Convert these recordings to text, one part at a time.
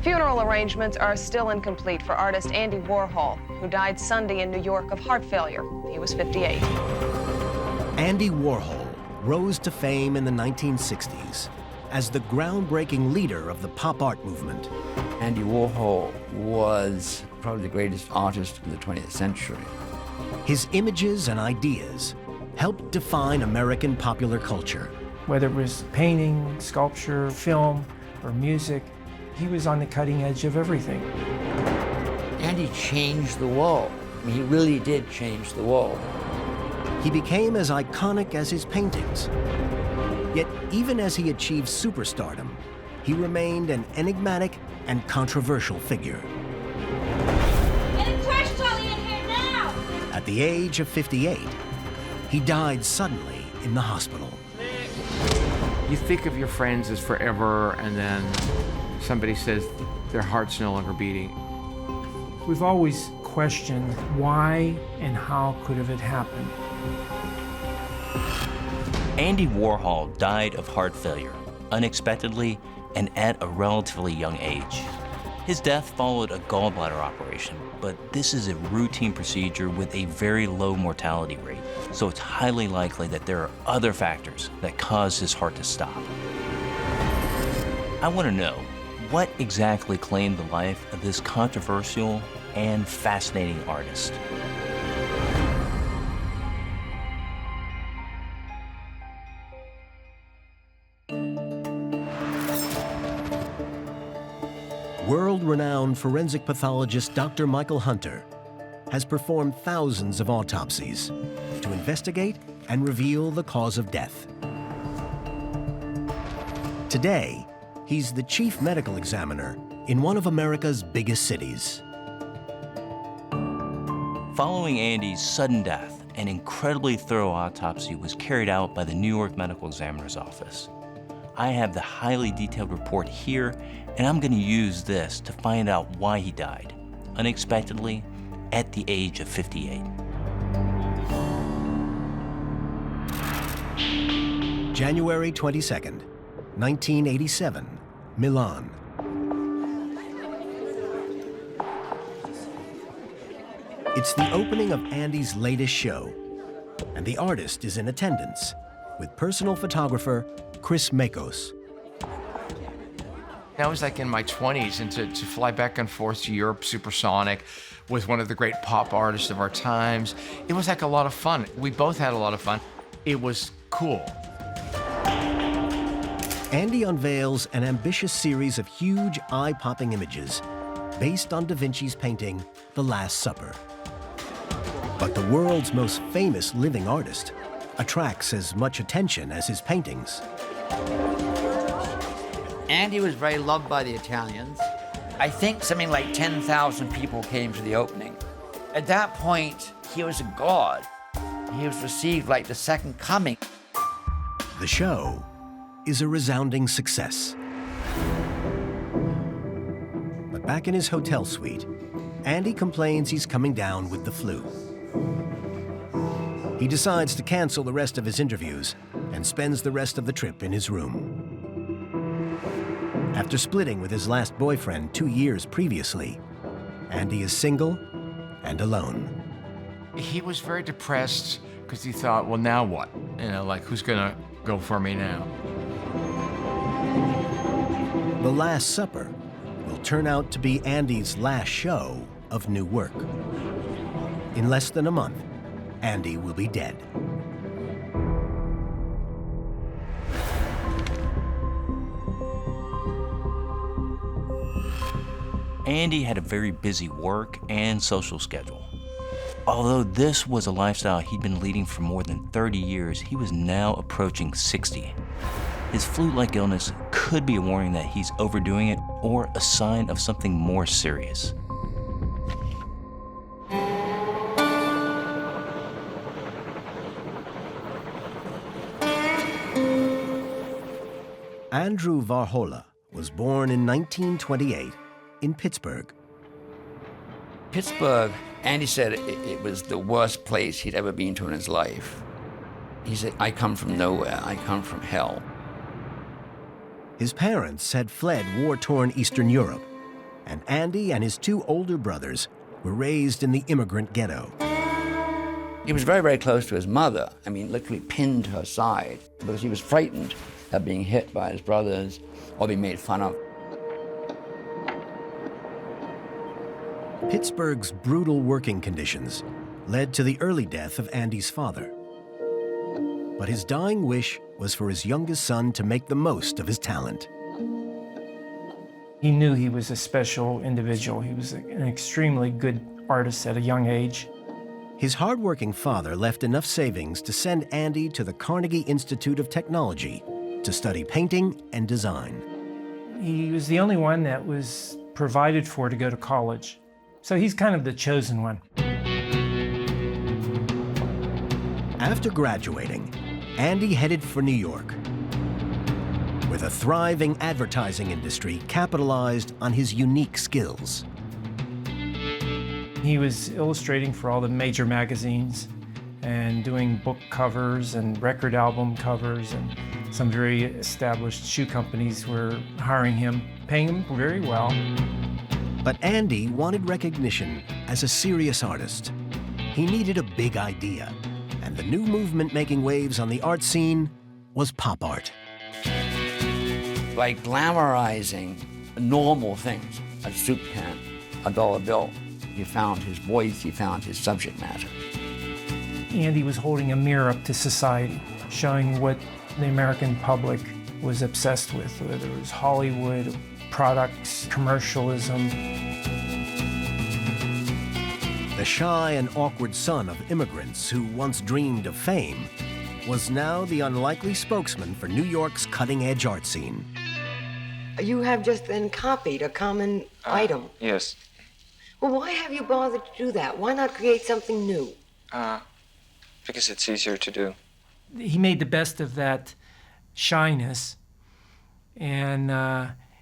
Funeral arrangements are still incomplete for artist Andy Warhol, who died Sunday in New York of heart failure. He was 58. Andy Warhol rose to fame in the 1960s as the groundbreaking leader of the pop art movement. Andy Warhol was probably the greatest artist in the 20th century. His images and ideas helped define American popular culture. Whether it was painting, sculpture, film, or music, he was on the cutting edge of everything. Andy changed the world. I mean, he really did change the world. He became as iconic as his paintings. Yet even as he achieved superstardom, he remained an enigmatic and controversial figure. Get a trash trolley in here now! At the age of 58, he died suddenly in the hospital. You think of your friends as forever, and then somebody says their heart's no longer beating. We've always questioned why and how could have it happened. Andy Warhol died of heart failure, unexpectedly and at a relatively young age. His death followed a gallbladder operation, but this is a routine procedure with a very low mortality rate, so it's highly likely that there are other factors that caused his heart to stop. I want to know, what exactly claimed the life of this controversial and fascinating artist? World-renowned forensic pathologist Dr. Michael Hunter has performed thousands of autopsies to investigate and reveal the cause of death. Today, he's the chief medical examiner in one of America's biggest cities. Following Andy's sudden death, an incredibly thorough autopsy was carried out by the New York Medical Examiner's Office. I have the highly detailed report here, and I'm going to use this to find out why he died, unexpectedly, at the age of 58. January 22nd, 1987, Milan. It's the opening of Andy's latest show, and the artist is in attendance with personal photographer Chris Makos. I was like in my 20s, and to fly back and forth to Europe supersonic with one of the great pop artists of our times, it was like a lot of fun. We both had a lot of fun. It was cool. Andy unveils an ambitious series of huge, eye-popping images based on Da Vinci's painting, The Last Supper. But the world's most famous living artist attracts as much attention as his paintings. Andy was very loved by the Italians. I think something like 10,000 people came to the opening. At that point, he was a god. He was received like the second coming. The show is a resounding success. But back in his hotel suite, Andy complains he's coming down with the flu. He decides to cancel the rest of his interviews and spends the rest of the trip in his room. After splitting with his last boyfriend 2 years previously, Andy is single and alone. He was very depressed because he thought, well, now what? You know, like, who's gonna go for me now? The Last Supper will turn out to be Andy's last show of new work. In less than a month, Andy will be dead. Andy had a very busy work and social schedule. Although this was a lifestyle he'd been leading for more than 30 years, he was now approaching 60. His flu-like illness could be a warning that he's overdoing it or a sign of something more serious. Andrew Warhol was born in 1928 in Pittsburgh. Pittsburgh, Andy said it was the worst place he'd ever been to in his life. He said, I come from nowhere, I come from hell. His parents had fled war-torn Eastern Europe and Andy and his two older brothers were raised in the immigrant ghetto. He was very, very close to his mother. I mean, literally pinned to her side because he was frightened of being hit by his brothers or being made fun of. Pittsburgh's brutal working conditions led to the early death of Andy's father. But his dying wish was for his youngest son to make the most of his talent. He knew he was a special individual. He was an extremely good artist at a young age. His hardworking father left enough savings to send Andy to the Carnegie Institute of Technology to study painting and design. He was the only one that was provided for to go to college. So he's kind of the chosen one. After graduating, Andy headed for New York, with a thriving advertising industry capitalized on his unique skills. He was illustrating for all the major magazines and doing book covers and record album covers, and some very established shoe companies were hiring him, paying him very well. But Andy wanted recognition as a serious artist. He needed a big idea, and the new movement making waves on the art scene was pop art. By glamorizing normal things, a soup can, a dollar bill, he found his voice, he found his subject matter. Andy was holding a mirror up to society, showing what the American public was obsessed with, whether it was Hollywood, products, commercialism. The shy and awkward son of immigrants who once dreamed of fame was now the unlikely spokesman for New York's cutting-edge art scene. You have just then copied a common item. Yes. Well, why have you bothered to do that? Why not create something new? Because it's easier to do. He made the best of that shyness, and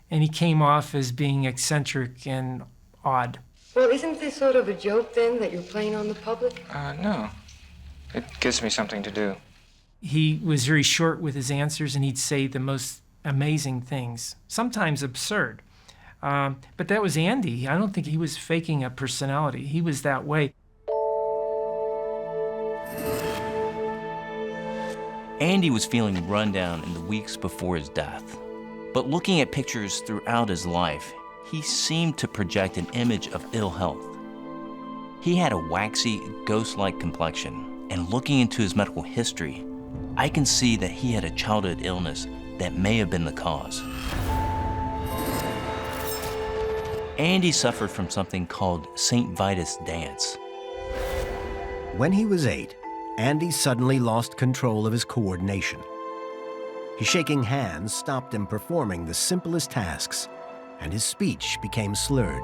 he came off as being eccentric and odd. Well, isn't this sort of a joke, then, that you're playing on the public? No. It gives me something to do. He was very short with his answers, and he'd say the most amazing things, sometimes absurd. But that was Andy. I don't think he was faking a personality. He was that way. Andy was feeling run down in the weeks before his death. But looking at pictures throughout his life, he seemed to project an image of ill health. He had a waxy, ghost-like complexion, and looking into his medical history, I can see that he had a childhood illness that may have been the cause. Andy suffered from something called St. Vitus dance. When he was 8, Andy suddenly lost control of his coordination. His shaking hands stopped him performing the simplest tasks, and his speech became slurred.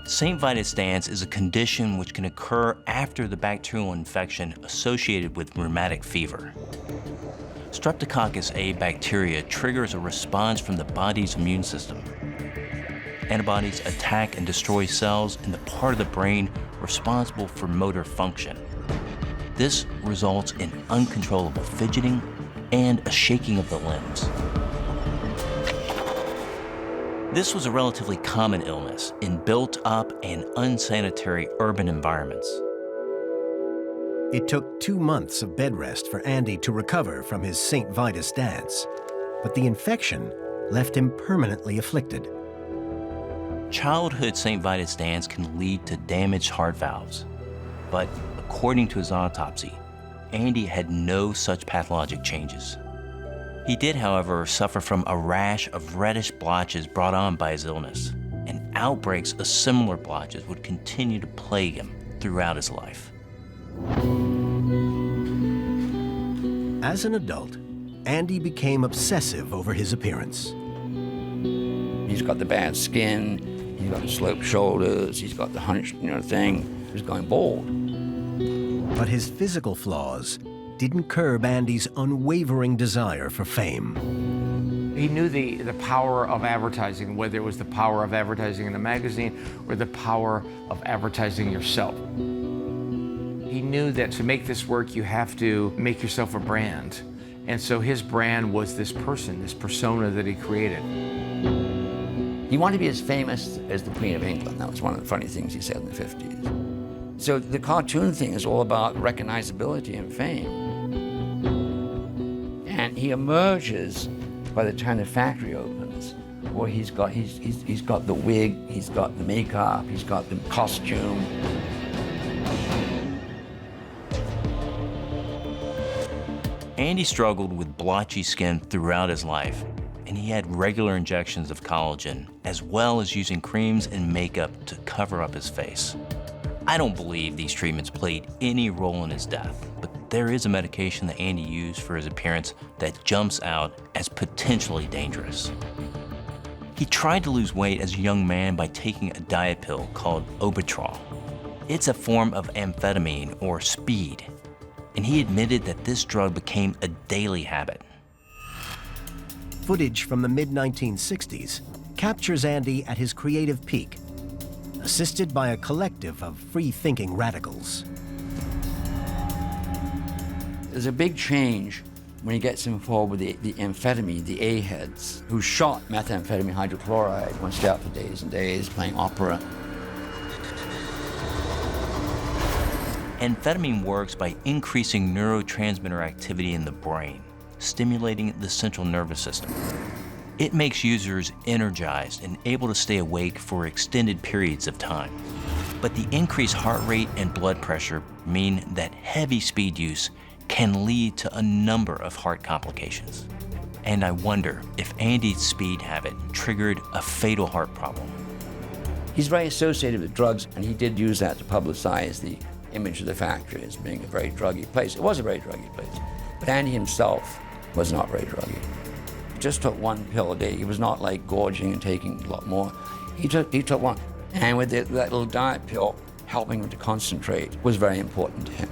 St. Vitus dance is a condition which can occur after the bacterial infection associated with rheumatic fever. Streptococcus A bacteria triggers a response from the body's immune system. Antibodies attack and destroy cells in the part of the brain responsible for motor function. This results in uncontrollable fidgeting and a shaking of the limbs. This was a relatively common illness in built-up and unsanitary urban environments. It took 2 months of bed rest for Andy to recover from his St. Vitus dance, but the infection left him permanently afflicted. Childhood St. Vitus dance can lead to damaged heart valves, but according to his autopsy, Andy had no such pathologic changes. He did, however, suffer from a rash of reddish blotches brought on by his illness, and outbreaks of similar blotches would continue to plague him throughout his life. As an adult, Andy became obsessive over his appearance. He's got the bad skin, he's got the sloped shoulders, he's got the hunched, thing. He's going bald. But his physical flaws didn't curb Andy's unwavering desire for fame. He knew the power of advertising, whether it was the power of advertising in a magazine or the power of advertising yourself. He knew that to make this work, you have to make yourself a brand. And so his brand was this person, this persona that he created. He wanted to be as famous as the Queen of England. That was one of the funny things he said in the 50s. So the cartoon thing is all about recognizability and fame. And he emerges by the time the factory opens, where he's got the wig, he's got the makeup, he's got the costume. Andy struggled with blotchy skin throughout his life, and he had regular injections of collagen, as well as using creams and makeup to cover up his face. I don't believe these treatments played any role in his death, but there is a medication that Andy used for his appearance that jumps out as potentially dangerous. He tried to lose weight as a young man by taking a diet pill called Obitrol. It's a form of amphetamine or speed, and he admitted that this drug became a daily habit. Footage from the mid-1960s captures Andy at his creative peak, assisted by a collective of free-thinking radicals. There's a big change when he gets involved with the amphetamine, the A-heads, who shot methamphetamine hydrochloride, went out for days and days playing opera. Amphetamine works by increasing neurotransmitter activity in the brain, stimulating the central nervous system. It makes users energized and able to stay awake for extended periods of time. But the increased heart rate and blood pressure mean that heavy speed use can lead to a number of heart complications. And I wonder if Andy's speed habit triggered a fatal heart problem. He's very associated with drugs, and he did use that to publicize the image of the factory as being a very druggy place. It was a very druggy place. But Andy himself was not very druggy. He just took one pill a day. He was not like gorging and taking a lot more. He took one. And with that little diet pill, helping him to concentrate was very important to him.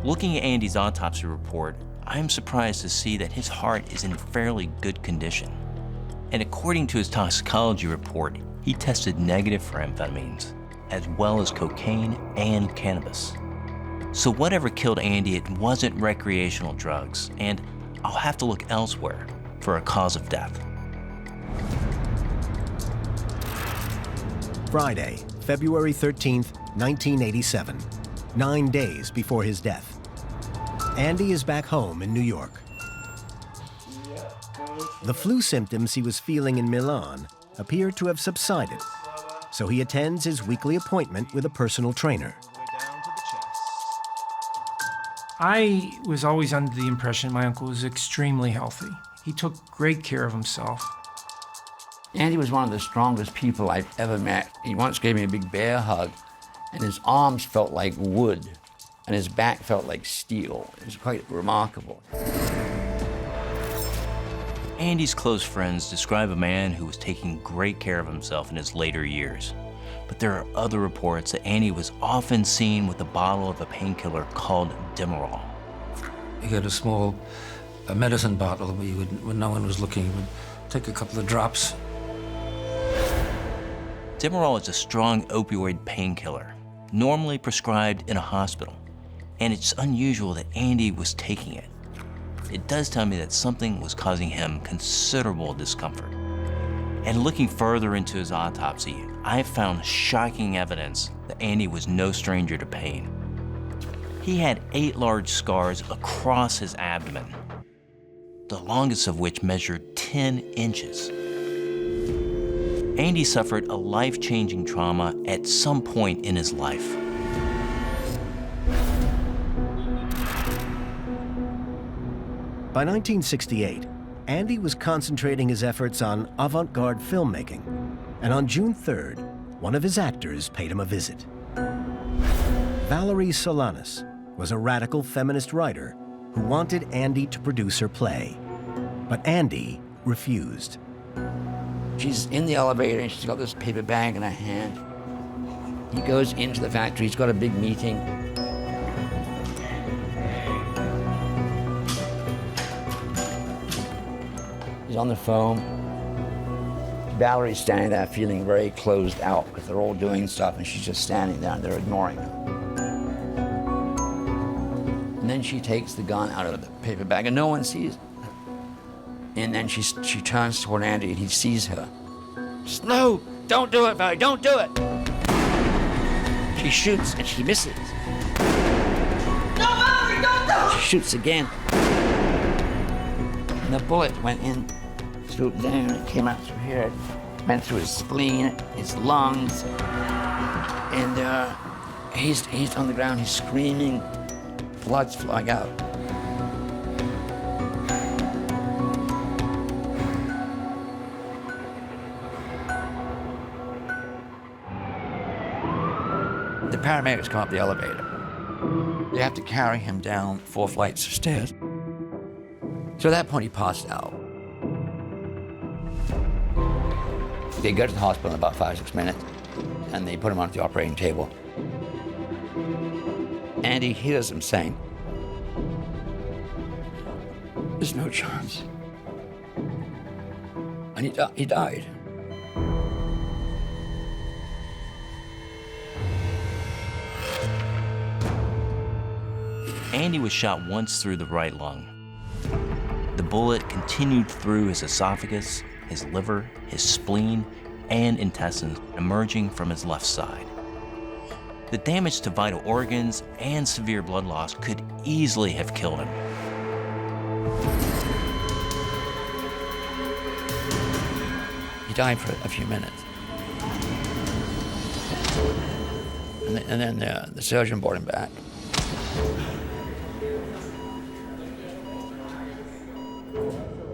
Looking at Andy's autopsy report, I'm surprised to see that his heart is in fairly good condition. And according to his toxicology report, he tested negative for amphetamines, as well as cocaine and cannabis. So whatever killed Andy, it wasn't recreational drugs, and I'll have to look elsewhere for a cause of death. Friday, February 13th, 1987, 9 days before his death. Andy is back home in New York. The flu symptoms he was feeling in Milan appear to have subsided, so he attends his weekly appointment with a personal trainer. I was always under the impression my uncle was extremely healthy. He took great care of himself. Andy was one of the strongest people I've ever met. He once gave me a big bear hug, and his arms felt like wood, and his back felt like steel. It was quite remarkable. Andy's close friends describe a man who was taking great care of himself in his later years. But there are other reports that Andy was often seen with a bottle of a painkiller called Demerol. He had a small medicine bottle where you would, when no one was looking, he would take a couple of drops. Demerol is a strong opioid painkiller, normally prescribed in a hospital, and it's unusual that Andy was taking it. It does tell me that something was causing him considerable discomfort. And looking further into his autopsy, I found shocking evidence that Andy was no stranger to pain. He had 8 large scars across his abdomen, the longest of which measured 10 inches. Andy suffered a life-changing trauma at some point in his life. By 1968, Andy was concentrating his efforts on avant-garde filmmaking, and on June 3rd, one of his actors paid him a visit. Valerie Solanas was a radical feminist writer who wanted Andy to produce her play, but Andy refused. She's in the elevator and she's got this paper bag in her hand. He goes into the factory, he's got a big meeting. He's on the phone. Valerie's standing there feeling very closed out because they're all doing stuff and she's just standing there and they're ignoring her. then she takes the gun out of the paper bag, and no one sees it. And then she turns toward Andy, and he sees her. Says, "No, don't do it, Valerie, don't do it." She shoots, and she misses. No, Valerie, don't do it! She shoots again. And the bullet went in, swooped down, it came out through here, went through his spleen, his lungs, and he's on the ground, he's screaming, blood's flowing out. The paramedics come up the elevator. They have to carry him down 4 flights of stairs. So at that point, he passed out. They go to the hospital in about 5-6 minutes, and they put him on the operating table. Andy hears him saying, "There's no chance." And he died. Andy was shot once through the right lung. The bullet continued through his esophagus, his liver, his spleen, and intestines, emerging from his left side. The damage to vital organs and severe blood loss could easily have killed him. He died for a few minutes. And then the surgeon brought him back.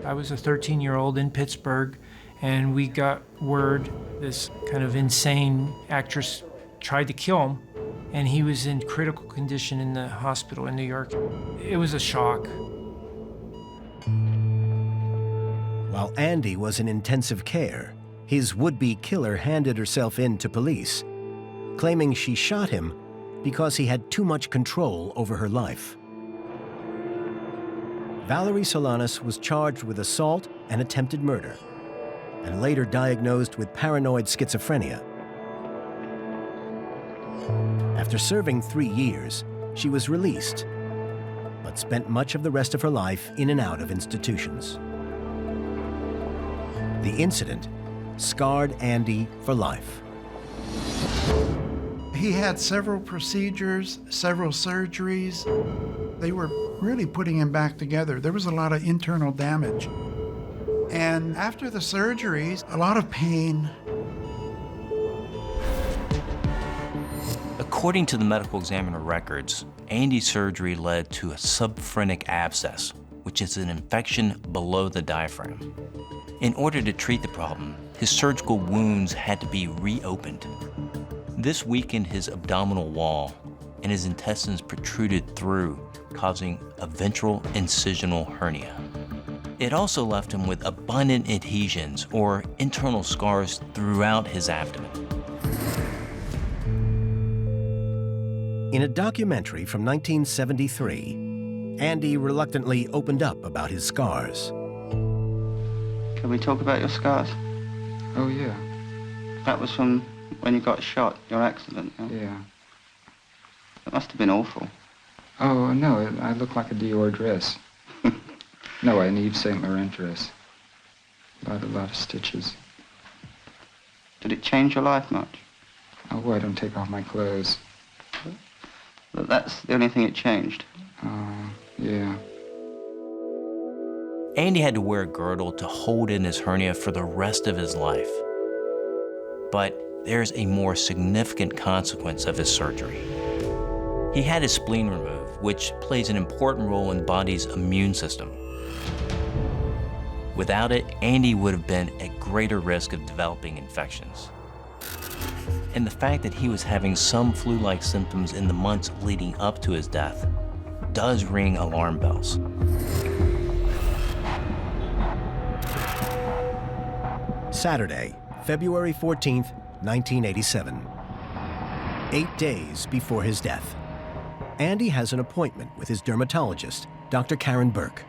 I was a 13-year-old in Pittsburgh, and we got word this kind of insane actress tried to kill him, and he was in critical condition in the hospital in New York. It was a shock. While Andy was in intensive care, his would-be killer handed herself in to police, claiming she shot him because he had too much control over her life. Valerie Solanas was charged with assault and attempted murder, and later diagnosed with paranoid schizophrenia. After serving 3 years, she was released, but spent much of the rest of her life in and out of institutions. The incident scarred Andy for life. He had several procedures, several surgeries. They were really putting him back together. There was a lot of internal damage. And after the surgeries, a lot of pain. According to the medical examiner records, Andy's surgery led to a subphrenic abscess, which is an infection below the diaphragm. In order to treat the problem, his surgical wounds had to be reopened. This weakened his abdominal wall, and his intestines protruded through, causing a ventral incisional hernia. It also left him with abundant adhesions, or internal scars, throughout his abdomen. In a documentary from 1973, Andy reluctantly opened up about his scars. Can we talk about your scars? Oh, yeah. That was from when you got shot, your accident, yeah? Yeah. That must have been awful. Oh, no, I look like a Dior dress. No, an Yves Saint Laurent dress. A lot of stitches. Did it change your life much? Oh, I don't take off my clothes. But that's the only thing it changed. Oh, yeah. Andy had to wear a girdle to hold in his hernia for the rest of his life. But there's a more significant consequence of his surgery. He had his spleen removed, which plays an important role in the body's immune system. Without it, Andy would have been at greater risk of developing infections. And the fact that he was having some flu-like symptoms in the months leading up to his death does ring alarm bells. Saturday, February 14th, 1987. 8 days before his death. Andy has an appointment with his dermatologist, Dr. Karen Burke.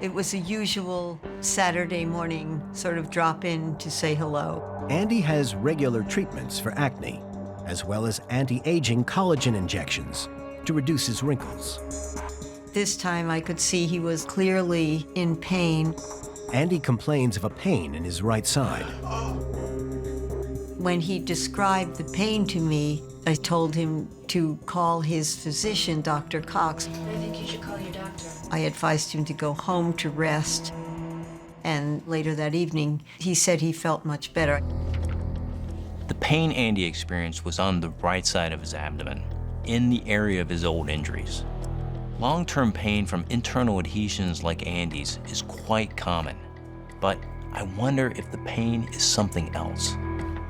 It was a usual Saturday morning sort of drop in to say hello. Andy has regular treatments for acne, as well as anti-aging collagen injections, to reduce his wrinkles. This time I could see he was clearly in pain. Andy complains of a pain in his right side. When he described the pain to me, I told him to call his physician, Dr. Cox. I think you should call your doctor. I advised him to go home to rest. And later that evening, he said he felt much better. The pain Andy experienced was on the right side of his abdomen, in the area of his old injuries. Long-term pain from internal adhesions like Andy's is quite common, but I wonder if the pain is something else.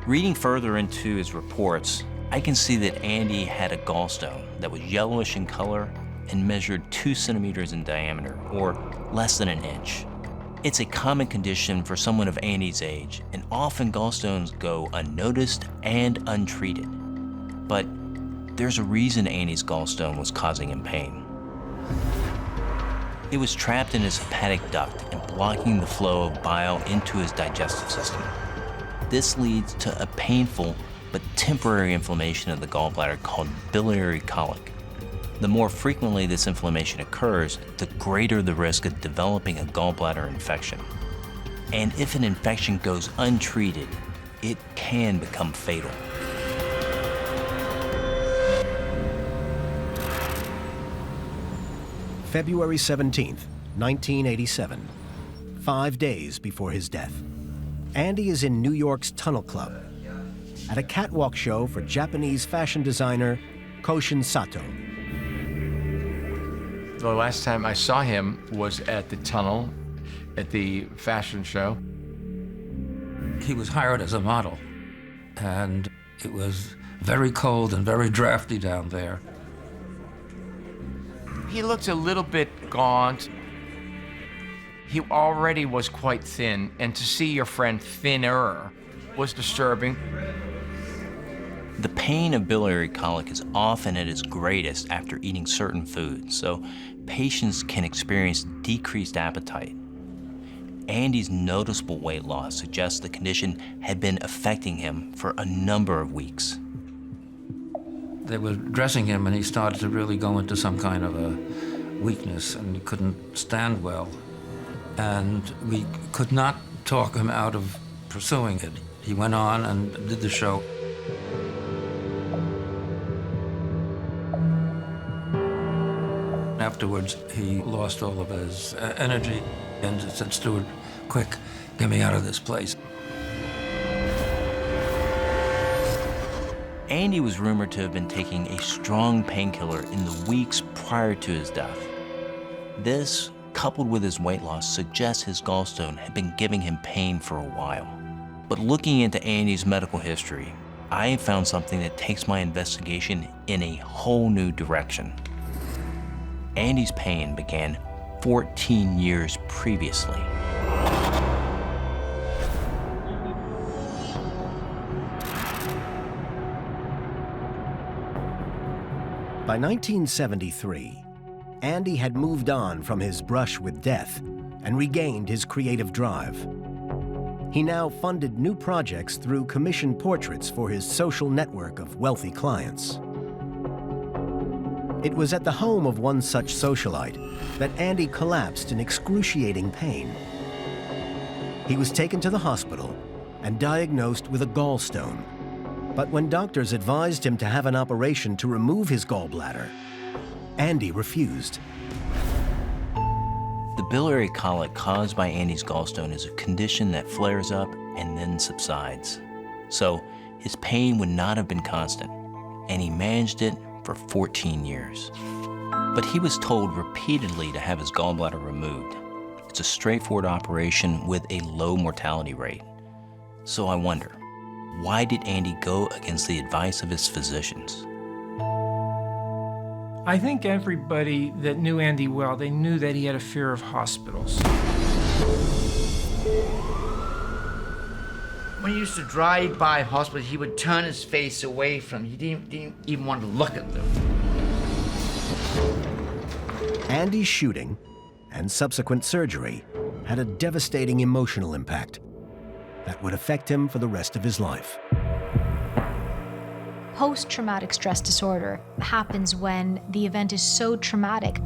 Reading further into his reports, I can see that Andy had a gallstone that was yellowish in color and measured 2 centimeters in diameter, or less than an inch. It's a common condition for someone of Andy's age, and often gallstones go unnoticed and untreated. But there's a reason Andy's gallstone was causing him pain. It was trapped in his hepatic duct and blocking the flow of bile into his digestive system. This leads to a painful but temporary inflammation of the gallbladder called biliary colic. The more frequently this inflammation occurs, the greater the risk of developing a gallbladder infection. And if an infection goes untreated, it can become fatal. February 17th, 1987, 5 days before his death. Andy is in New York's Tunnel Club at a catwalk show for Japanese fashion designer Koshin Sato. The last time I saw him was at the Tunnel at the fashion show. He was hired as a model, and it was very cold and very drafty down there. He looked a little bit gaunt. He already was quite thin, and to see your friend thinner was disturbing. The pain of biliary colic is often at its greatest after eating certain foods, so patients can experience decreased appetite. Andy's noticeable weight loss suggests the condition had been affecting him for a number of weeks. They were dressing him, and he started to really go into some kind of a weakness, and he couldn't stand well. And we could not talk him out of pursuing it. He went on and did the show. Afterwards, he lost all of his energy and said, "Stuart, quick, get me out of this place." Andy was rumored to have been taking a strong painkiller in the weeks prior to his death. This, coupled with his weight loss, suggests his gallstone had been giving him pain for a while. But looking into Andy's medical history, I found something that takes my investigation in a whole new direction. Andy's pain began 14 years previously. By 1973, Andy had moved on from his brush with death and regained his creative drive. He now funded new projects through commissioned portraits for his social network of wealthy clients. It was at the home of one such socialite that Andy collapsed in excruciating pain. He was taken to the hospital and diagnosed with a gallstone. But when doctors advised him to have an operation to remove his gallbladder, Andy refused. The biliary colic caused by Andy's gallstone is a condition that flares up and then subsides. So his pain would not have been constant, and he managed it for 14 years. But he was told repeatedly to have his gallbladder removed. It's a straightforward operation with a low mortality rate. So I wonder, why did Andy go against the advice of his physicians? I think everybody that knew Andy well, they knew that he had a fear of hospitals. When he used to drive by hospitals, he would turn his face away from them. He didn't even want to look at them. Andy's shooting and subsequent surgery had a devastating emotional impact that would affect him for the rest of his life. Post-traumatic stress disorder happens when the event is so traumatic,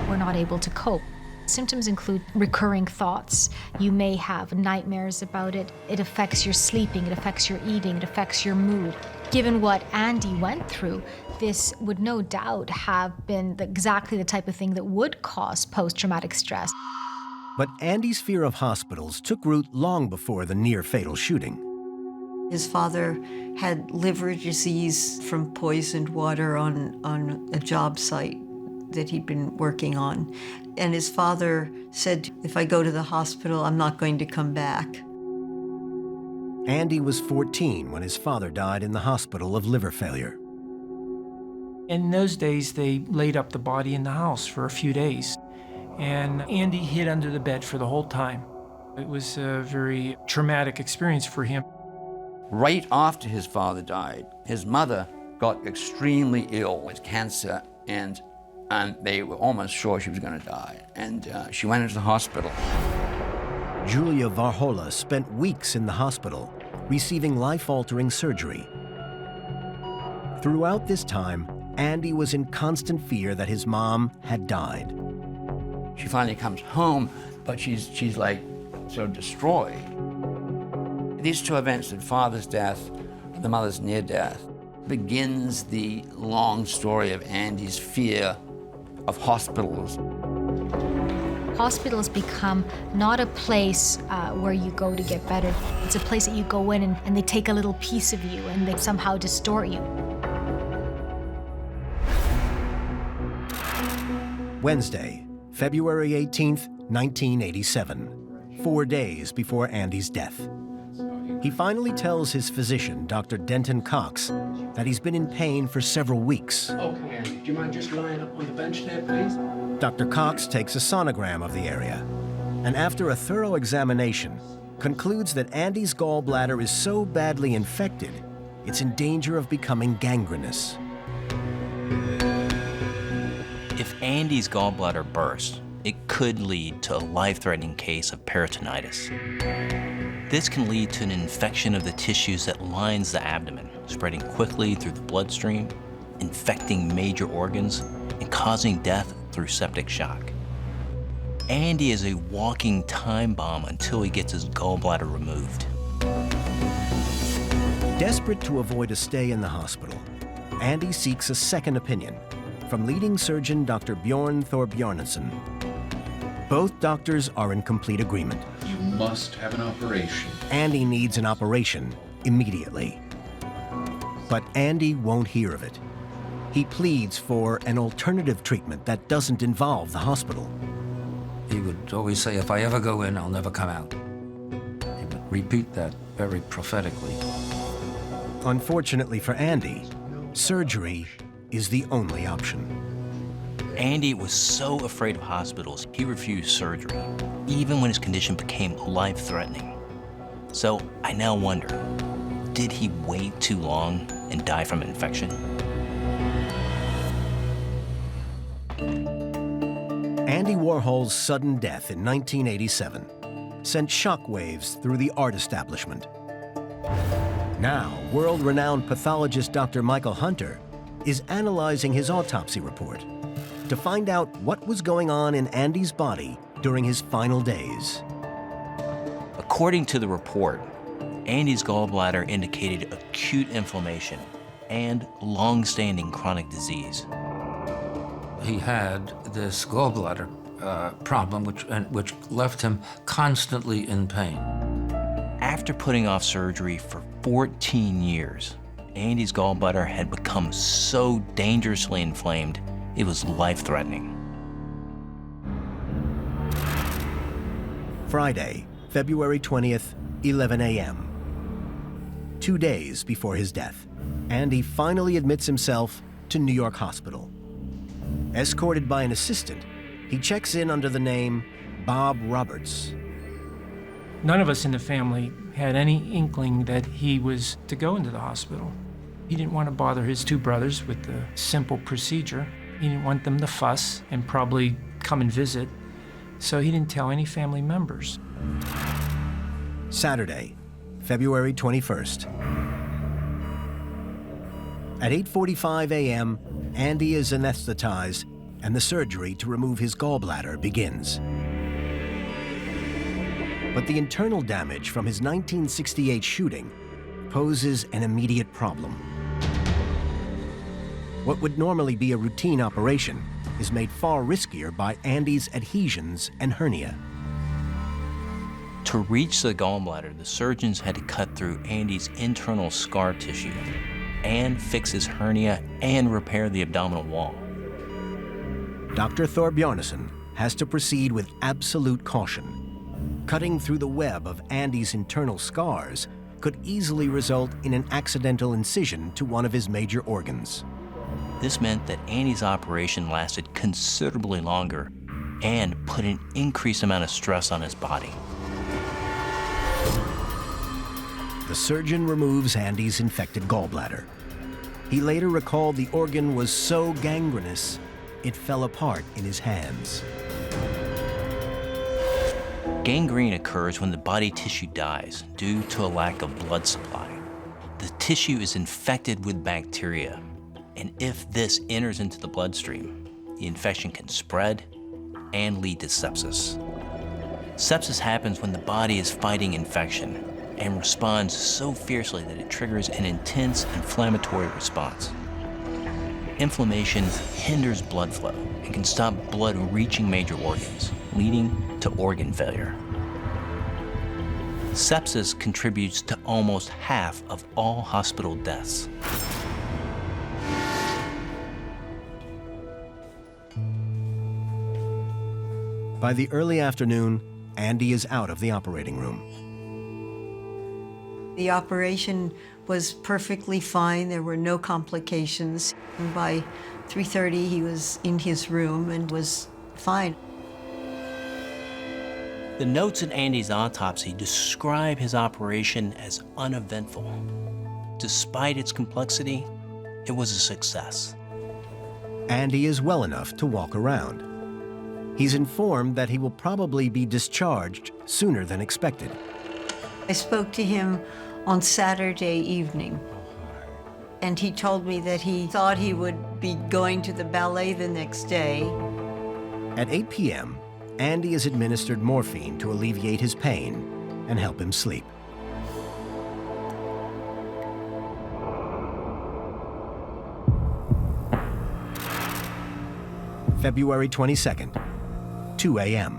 we're not able to cope. Symptoms include recurring thoughts. You may have nightmares about it. It affects your sleeping, it affects your eating, it affects your mood. Given what Andy went through, this would no doubt have been exactly the type of thing that would cause post-traumatic stress. But Andy's fear of hospitals took root long before the near-fatal shooting. His father had liver disease from poisoned water on a job site that he'd been working on. And his father said, if I go to the hospital, I'm not going to come back. Andy was 14 when his father died in the hospital of liver failure. In those days, they laid up the body in the house for a few days. And Andy hid under the bed for the whole time. It was a very traumatic experience for him. Right after his father died, his mother got extremely ill with cancer, and they were almost sure she was going to die. And she went into the hospital. Julia Varhola spent weeks in the hospital, receiving life-altering surgery. Throughout this time, Andy was in constant fear that his mom had died. She finally comes home, but she's like so destroyed. These two events, the father's death and the mother's near death, begins the long story of Andy's fear of hospitals. Hospitals become not a place where you go to get better. It's a place that you go in and they take a little piece of you and they somehow distort you. Wednesday, February 18th, 1987, 4 days before Andy's death. He finally tells his physician, Dr. Denton Cox, that he's been in pain for several weeks. Okay, Andy, do you mind just lying up on the bench there, please? Dr. Cox takes a sonogram of the area, and after a thorough examination, concludes that Andy's gallbladder is so badly infected, it's in danger of becoming gangrenous. If Andy's gallbladder burst, it could lead to a life-threatening case of peritonitis. This can lead to an infection of the tissues that lines the abdomen, spreading quickly through the bloodstream, infecting major organs, and causing death through septic shock. Andy is a walking time bomb until he gets his gallbladder removed. Desperate to avoid a stay in the hospital, Andy seeks a second opinion from leading surgeon Dr. Bjorn Thorbjornsson. Both doctors are in complete agreement. You must have an operation. Andy needs an operation immediately. But Andy won't hear of it. He pleads for an alternative treatment that doesn't involve the hospital. He would always say, if I ever go in, I'll never come out. He would repeat that very prophetically. Unfortunately for Andy, surgery is the only option. Andy was so afraid of hospitals, he refused surgery, even when his condition became life-threatening. So I now wonder, did he wait too long and die from infection? Andy Warhol's sudden death in 1987 sent shockwaves through the art establishment. Now, world-renowned pathologist Dr. Michael Hunter is analyzing his autopsy report to find out what was going on in Andy's body during his final days. According to the report, Andy's gallbladder indicated acute inflammation and long-standing chronic disease. He had this gallbladder problem, which left him constantly in pain. After putting off surgery for 14 years, Andy's gallbladder had become so dangerously inflamed, it was life-threatening. Friday, February 20th, 11 a.m. 2 days before his death, Andy finally admits himself to New York Hospital. Escorted by an assistant, he checks in under the name Bob Roberts. None of us in the family had any inkling that he was to go into the hospital. He didn't want to bother his two brothers with the simple procedure. He didn't want them to fuss and probably come and visit, so he didn't tell any family members. Saturday, February 21st. At 8:45 a.m., Andy is anesthetized, and the surgery to remove his gallbladder begins. But the internal damage from his 1968 shooting poses an immediate problem. What would normally be a routine operation is made far riskier by Andy's adhesions and hernia. To reach the gallbladder, the surgeons had to cut through Andy's internal scar tissue and fix his hernia and repair the abdominal wall. Dr. Thorbjarnarson has to proceed with absolute caution. Cutting through the web of Andy's internal scars could easily result in an accidental incision to one of his major organs. This meant that Andy's operation lasted considerably longer and put an increased amount of stress on his body. The surgeon removes Andy's infected gallbladder. He later recalled the organ was so gangrenous, it fell apart in his hands. Gangrene occurs when the body tissue dies due to a lack of blood supply. The tissue is infected with bacteria, and if this enters into the bloodstream, the infection can spread and lead to sepsis. Sepsis happens when the body is fighting infection and responds so fiercely that it triggers an intense inflammatory response. Inflammation hinders blood flow and can stop blood reaching major organs, leading to organ failure. Sepsis contributes to almost half of all hospital deaths. By the early afternoon, Andy is out of the operating room. The operation was perfectly fine. There were no complications. And by 3:30, he was in his room and was fine. The notes in Andy's autopsy describe his operation as uneventful. Despite its complexity, it was a success. Andy is well enough to walk around. He's informed that he will probably be discharged sooner than expected. I spoke to him on Saturday evening, and he told me that he thought he would be going to the ballet the next day. At 8 p.m., Andy is administered morphine to alleviate his pain and help him sleep. February 22nd, 2 a.m.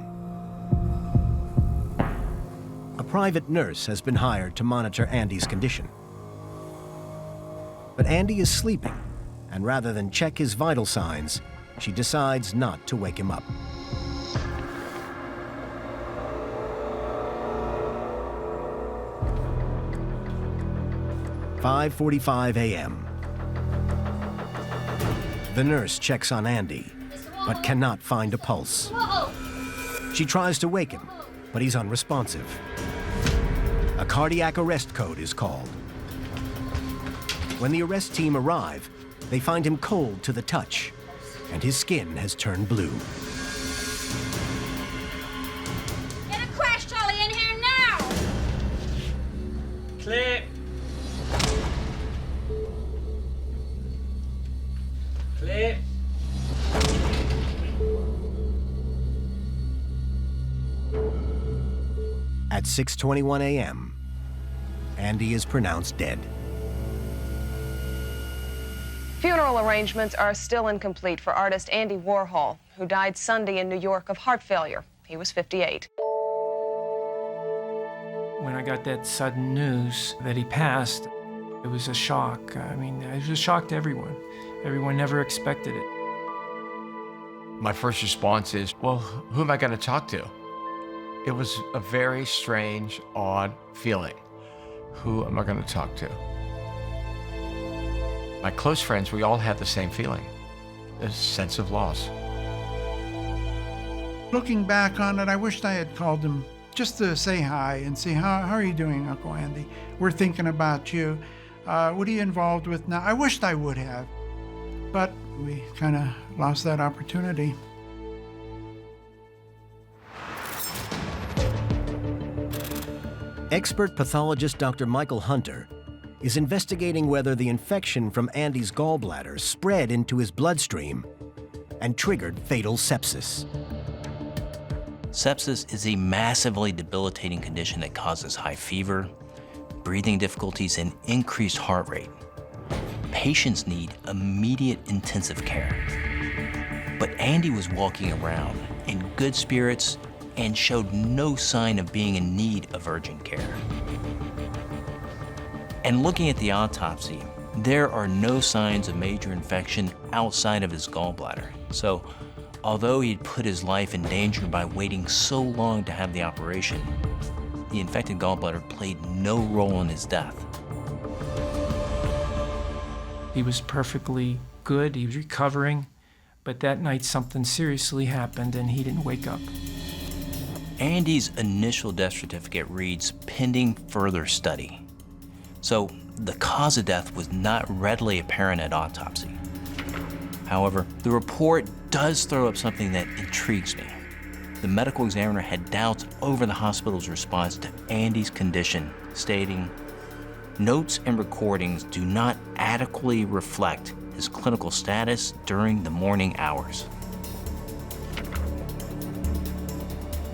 A private nurse has been hired to monitor Andy's condition. But Andy is sleeping, and rather than check his vital signs, she decides not to wake him up. At 5:45 a.m. The nurse checks on Andy, but cannot find a pulse. She tries to wake him, but he's unresponsive. A cardiac arrest code is called. When the arrest team arrive, they find him cold to the touch, and his skin has turned blue. Get a crash trolley in here now! Clear. Clear. At 6:21 a.m., Andy is pronounced dead. Funeral arrangements are still incomplete for artist Andy Warhol, who died Sunday in New York of heart failure. He was 58. When I got that sudden news that he passed, it was a shock. I mean, it was a shock to everyone. Everyone never expected it. My first response is, well, who am I going to talk to? It was a very strange, odd feeling. Who am I going to talk to? My close friends, we all had the same feeling, a sense of loss. Looking back on it, I wished I had called him just to say hi and see, how are you doing, Uncle Andy? We're thinking about you. What are you involved with now? I wished I would have, but we kind of lost that opportunity. Expert pathologist Dr. Michael Hunter is investigating whether the infection from Andy's gallbladder spread into his bloodstream and triggered fatal sepsis. Sepsis is a massively debilitating condition that causes high fever, breathing difficulties, and increased heart rate. Patients need immediate intensive care. But Andy was walking around in good spirits and showed no sign of being in need of urgent care. And looking at the autopsy, there are no signs of major infection outside of his gallbladder. So, although he'd put his life in danger by waiting so long to have the operation, the infected gallbladder played no role in his death. He was perfectly good, he was recovering, but that night something seriously happened and he didn't wake up. Andy's initial death certificate reads, pending further study. So the cause of death was not readily apparent at autopsy. However, the report does throw up something that intrigues me. The medical examiner had doubts over the hospital's response to Andy's condition, stating, "Notes and recordings do not adequately reflect his clinical status during the morning hours."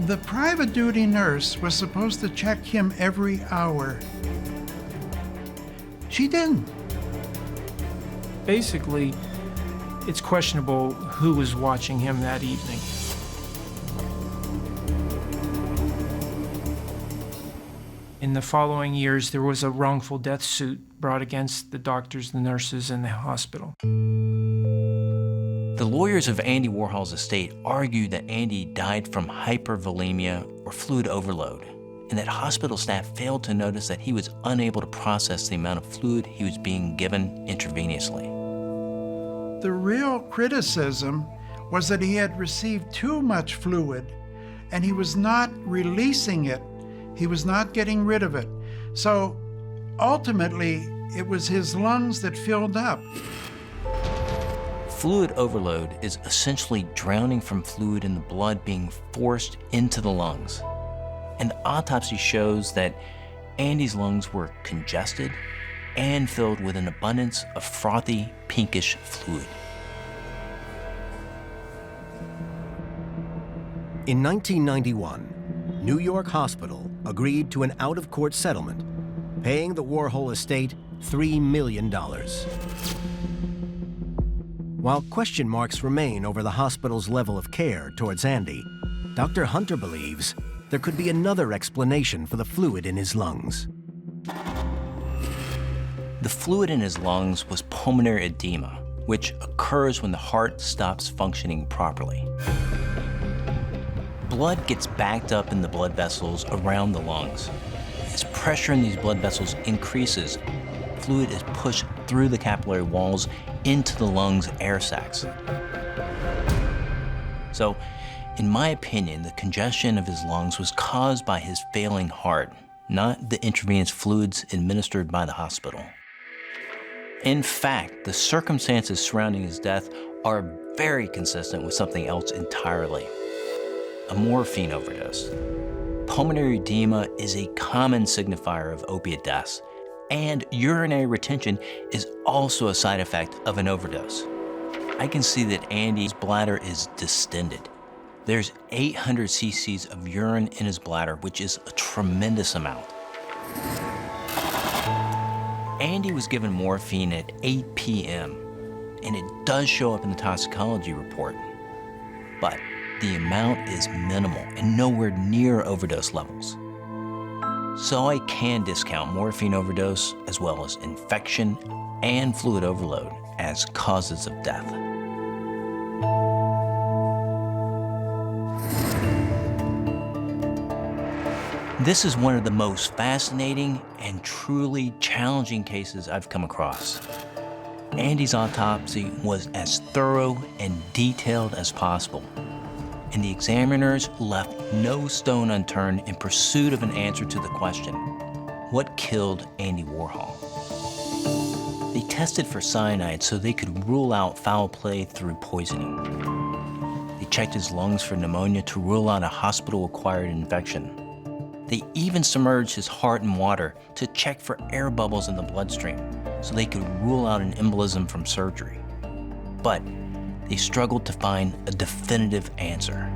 The private duty nurse was supposed to check him every hour. She didn't. Basically, it's questionable who was watching him that evening. In the following years, there was a wrongful death suit brought against the doctors, the nurses, and the hospital. The lawyers of Andy Warhol's estate argued that Andy died from hypervolemia or fluid overload, and that hospital staff failed to notice that he was unable to process the amount of fluid he was being given intravenously. The real criticism was that he had received too much fluid and he was not releasing it. He was not getting rid of it. So ultimately, it was his lungs that filled up. Fluid overload is essentially drowning from fluid in the blood being forced into the lungs. And the autopsy shows that Andy's lungs were congested and filled with an abundance of frothy, pinkish fluid. In 1991, New York Hospital agreed to an out-of-court settlement, paying the Warhol estate $3 million. While question marks remain over the hospital's level of care towards Andy, Dr. Hunter believes there could be another explanation for the fluid in his lungs. The fluid in his lungs was pulmonary edema, which occurs when the heart stops functioning properly. Blood gets backed up in the blood vessels around the lungs. As pressure in these blood vessels increases, fluid is pushed through the capillary walls into the lungs' air sacs. So, in my opinion, the congestion of his lungs was caused by his failing heart, not the intravenous fluids administered by the hospital. In fact, the circumstances surrounding his death are very consistent with something else entirely: a morphine overdose. Pulmonary edema is a common signifier of opiate deaths, and urinary retention is also a side effect of an overdose. I can see that Andy's bladder is distended. There's 800 cc's of urine in his bladder, which is a tremendous amount. Andy was given morphine at 8 p.m., and it does show up in the toxicology report. But the amount is minimal and nowhere near overdose levels. So I can discount morphine overdose as well as infection and fluid overload as causes of death. This is one of the most fascinating and truly challenging cases I've come across. Andy's autopsy was as thorough and detailed as possible, and the examiners left no stone unturned in pursuit of an answer to the question, what killed Andy Warhol? They tested for cyanide so they could rule out foul play through poisoning. They checked his lungs for pneumonia to rule out a hospital-acquired infection. They even submerged his heart in water to check for air bubbles in the bloodstream so they could rule out an embolism from surgery. But they struggled to find a definitive answer.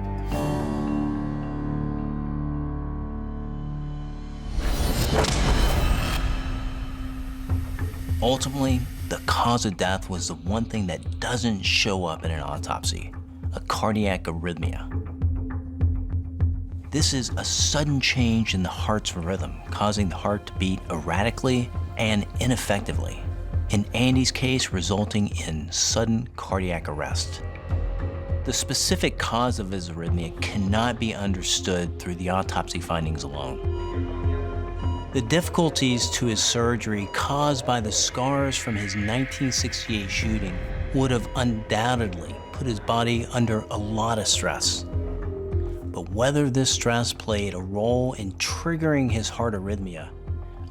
Ultimately, the cause of death was the one thing that doesn't show up in an autopsy: a cardiac arrhythmia. This is a sudden change in the heart's rhythm, causing the heart to beat erratically and ineffectively. In Andy's case, resulting in sudden cardiac arrest. The specific cause of his arrhythmia cannot be understood through the autopsy findings alone. The difficulties to his surgery caused by the scars from his 1968 shooting would have undoubtedly put his body under a lot of stress. But whether this stress played a role in triggering his heart arrhythmia,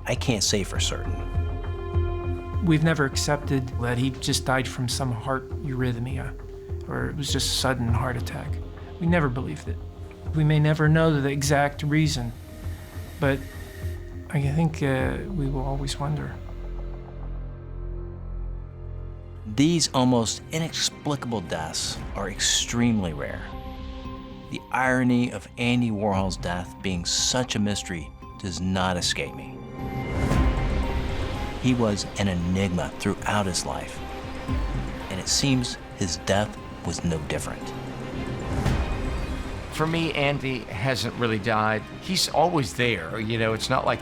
I can't say for certain. We've never accepted that he just died from some heart eurythmia, or it was just a sudden heart attack. We never believed it. We may never know the exact reason, but I think we will always wonder. These almost inexplicable deaths are extremely rare. The irony of Andy Warhol's death being such a mystery does not escape me. He was an enigma throughout his life, and it seems his death was no different. For me, Andy hasn't really died. He's always there. You know, it's not like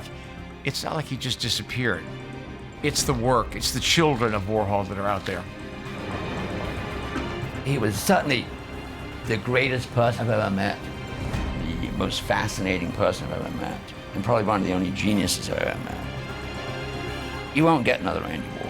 he just disappeared. It's the work, it's the children of Warhol that are out there. He was certainly the greatest person I've ever met, the most fascinating person I've ever met, and probably one of the only geniuses I've ever met. You won't get another Andy Warhol.